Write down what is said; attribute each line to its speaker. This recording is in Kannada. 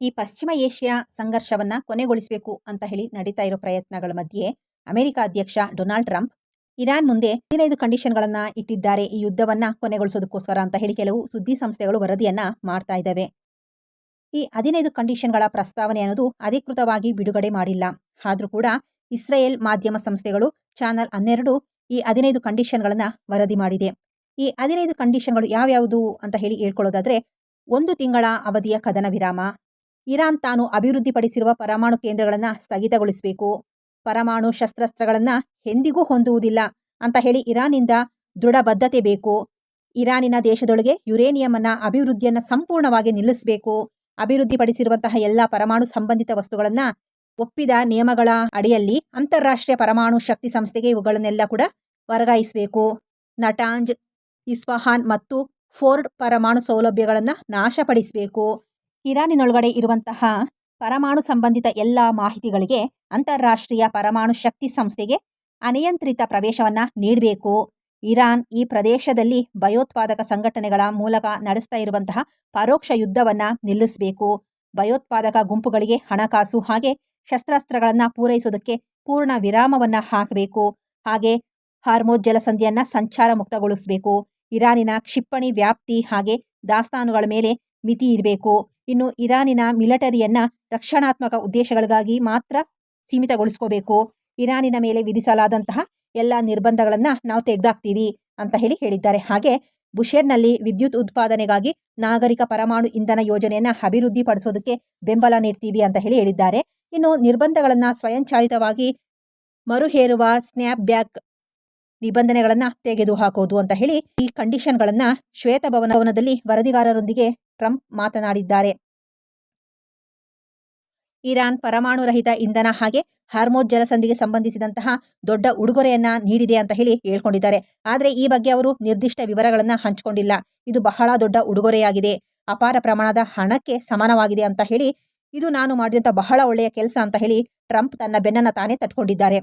Speaker 1: ಈ ಪಶ್ಚಿಮ ಏಷ್ಯಾ ಸಂಘರ್ಷವನ್ನ ಕೊನೆಗೊಳಿಸಬೇಕು ಅಂತ ಹೇಳಿ ನಡೀತಾ ಇರೋ ಪ್ರಯತ್ನಗಳ ಮಧ್ಯೆ ಅಮೆರಿಕ ಅಧ್ಯಕ್ಷ ಡೊನಾಲ್ಡ್ ಟ್ರಂಪ್ ಇರಾನ್ ಮುಂದೆ 15 ಕಂಡೀಷನ್ಗಳನ್ನ ಇಟ್ಟಿದ್ದಾರೆ ಈ ಯುದ್ಧವನ್ನ ಕೊನೆಗೊಳಿಸೋದಕ್ಕೋಸ್ಕರ ಅಂತ ಹೇಳಿ ಕೆಲವು ಸುದ್ದಿ ಸಂಸ್ಥೆಗಳು ವರದಿಯನ್ನ ಮಾಡ್ತಾ ಇದ್ದಾವೆ. ಈ 15 ಕಂಡೀಷನ್ಗಳ ಪ್ರಸ್ತಾವನೆ ಅನ್ನೋದು ಅಧಿಕೃತವಾಗಿ ಬಿಡುಗಡೆ ಮಾಡಿಲ್ಲ. ಆದ್ರೂ ಕೂಡ ಇಸ್ರೇಲ್ ಮಾಧ್ಯಮ ಸಂಸ್ಥೆಗಳು ಚಾನಲ್ 12 ಈ 15 ಕಂಡೀಷನ್ಗಳನ್ನ ವರದಿ ಮಾಡಿದೆ. ಈ 15 ಕಂಡೀಷನ್ಗಳು ಯಾವ್ಯಾವುದು ಅಂತ ಹೇಳಿ ಹೇಳ್ಕೊಳ್ಳೋದಾದ್ರೆ, 1 ತಿಂಗಳ ಅವಧಿಯ ಕದನ ವಿರಾಮ, ಇರಾನ್ ತಾನು ಅಭಿವೃದ್ಧಿಪಡಿಸಿರುವ ಪರಮಾಣು ಕೇಂದ್ರಗಳನ್ನ ಸ್ಥಗಿತಗೊಳಿಸಬೇಕು, ಪರಮಾಣು ಶಸ್ತ್ರಾಸ್ತ್ರಗಳನ್ನ ಎಂದಿಗೂ ಹೊಂದುವುದಿಲ್ಲ ಅಂತ ಹೇಳಿ ಇರಾನ್ನಿಂದ ದೃಢ ಬದ್ಧತೆ ಬೇಕು, ಇರಾನಿನ ದೇಶದೊಳಗೆ ಯುರೇನಿಯಂ ಅನ್ನ ಅಭಿವೃದ್ಧಿಯನ್ನ ಸಂಪೂರ್ಣವಾಗಿ ನಿಲ್ಲಿಸಬೇಕು, ಅಭಿವೃದ್ಧಿಪಡಿಸಿರುವಂತಹ ಎಲ್ಲ ಪರಮಾಣು ಸಂಬಂಧಿತ ವಸ್ತುಗಳನ್ನ ಒಪ್ಪಿದ ನಿಯಮಗಳ ಅಡಿಯಲ್ಲಿ ಅಂತಾರಾಷ್ಟ್ರೀಯ ಪರಮಾಣು ಶಕ್ತಿ ಸಂಸ್ಥೆಗೆ ಇವುಗಳನ್ನೆಲ್ಲ ಕೂಡ ವರ್ಗಾಯಿಸಬೇಕು, ನಟಾಂಜ್, ಇಸ್ಫಹಾನ್ ಮತ್ತು ಫೋರ್ಡ್ ಪರಮಾಣು ಸೌಲಭ್ಯಗಳನ್ನ ನಾಶಪಡಿಸಬೇಕು, ಇರಾನಿನೊಳಗಡೆ ಇರುವಂತಹ ಪರಮಾಣು ಸಂಬಂಧಿತ ಎಲ್ಲ ಮಾಹಿತಿಗಳಿಗೆ ಅಂತಾರಾಷ್ಟ್ರೀಯ ಪರಮಾಣು ಶಕ್ತಿ ಸಂಸ್ಥೆಗೆ ಅನಿಯಂತ್ರಿತ ಪ್ರವೇಶವನ್ನ ನೀಡಬೇಕು, ಇರಾನ್ ಈ ಪ್ರದೇಶದಲ್ಲಿ ಭಯೋತ್ಪಾದಕ ಸಂಘಟನೆಗಳ ಮೂಲಕ ನಡೆಸ್ತಾ ಇರುವಂತಹ ಪರೋಕ್ಷ ಯುದ್ಧವನ್ನ ನಿಲ್ಲಿಸಬೇಕು, ಭಯೋತ್ಪಾದಕ ಗುಂಪುಗಳಿಗೆ ಹಣಕಾಸು ಹಾಗೆ ಶಸ್ತ್ರಾಸ್ತ್ರಗಳನ್ನ ಪೂರೈಸೋದಕ್ಕೆ ಪೂರ್ಣ ವಿರಾಮವನ್ನ ಹಾಕಬೇಕು, ಹಾಗೆ ಹಾರ್ಮೋಜ್ ಜಲಸಂಧಿಯನ್ನ ಸಂಚಾರ ಮುಕ್ತಗೊಳಿಸಬೇಕು, ಇರಾನಿನ ಕ್ಷಿಪಣಿ ವ್ಯಾಪ್ತಿ ಹಾಗೆ ದಾಸ್ತಾನುಗಳ ಮೇಲೆ ಮಿತಿ ಇರಬೇಕು, ಇನ್ನು ಇರಾನಿನ ಮಿಲಿಟರಿಯನ್ನ ರಕ್ಷಣಾತ್ಮಕ ಉದ್ದೇಶಗಳಿಗಾಗಿ ಮಾತ್ರ ಸೀಮಿತಗೊಳಿಸ್ಕೋಬೇಕು, ಇರಾನಿನ ಮೇಲೆ ವಿಧಿಸಲಾದಂತಹ ಎಲ್ಲ ನಿರ್ಬಂಧಗಳನ್ನ ನಾವು ತೆಗೆದಾಕ್ತೀವಿ ಅಂತ ಹೇಳಿದ್ದಾರೆ. ಹಾಗೆ ಬುಷೇರ್ನಲ್ಲಿ ವಿದ್ಯುತ್ ಉತ್ಪಾದನೆಗಾಗಿ ನಾಗರಿಕ ಪರಮಾಣು ಇಂಧನ ಯೋಜನೆಯನ್ನ ಅಭಿವೃದ್ಧಿ ಪಡಿಸೋದಕ್ಕೆ ಬೆಂಬಲ ನೀಡ್ತೀವಿ ಅಂತ ಹೇಳಿದ್ದಾರೆ. ಇನ್ನು ನಿರ್ಬಂಧಗಳನ್ನ ಸ್ವಯಂಚಾಲಿತವಾಗಿ ಮರುಹೇರುವ ಸ್ನ್ಯಾಪ್ ಬ್ಯಾಕ್ ನಿಬಂಧನೆಗಳನ್ನ ತೆಗೆದುಹಾಕೋದು ಅಂತ ಹೇಳಿ ಈ ಕಂಡೀಷನ್ಗಳನ್ನ ಶ್ವೇತಭವನದಲ್ಲಿ ವರದಿಗಾರರೊಂದಿಗೆ ಟ್ರಂಪ್ ಮಾತನಾಡಿದ್ದಾರೆ. ಇರಾನ್ ಪರಮಾಣು ರಹಿತ ಇಂಧನ ಹಾಗೆ ಹಾರ್ಮೋಜ್ ಜಲಸಂಧಿಗೆ ಸಂಬಂಧಿಸಿದಂತಹ ದೊಡ್ಡ ಉಡುಗೊರೆಯನ್ನ ನೀಡಿದೆ ಅಂತ ಹೇಳಿ ಹೇಳ್ಕೊಂಡಿದ್ದಾರೆ. ಆದ್ರೆ ಈ ಬಗ್ಗೆ ಅವರು ನಿರ್ದಿಷ್ಟ ವಿವರಗಳನ್ನ ಹಂಚಿಕೊಂಡಿಲ್ಲ. ಇದು ಬಹಳ ದೊಡ್ಡ ಉಡುಗೊರೆಯಾಗಿದೆ, ಅಪಾರ ಪ್ರಮಾಣದ ಹಣಕ್ಕೆ ಸಮಾನವಾಗಿದೆ ಅಂತ ಹೇಳಿ, ಇದು ನಾನು ಮಾಡಿದಂತ ಬಹಳ ಒಳ್ಳೆಯ ಕೆಲಸ ಅಂತ ಹೇಳಿ ಟ್ರಂಪ್ ತನ್ನ ಬೆನ್ನನ್ನ ತಾನೇ ತಟ್ಕೊಂಡಿದ್ದಾರೆ.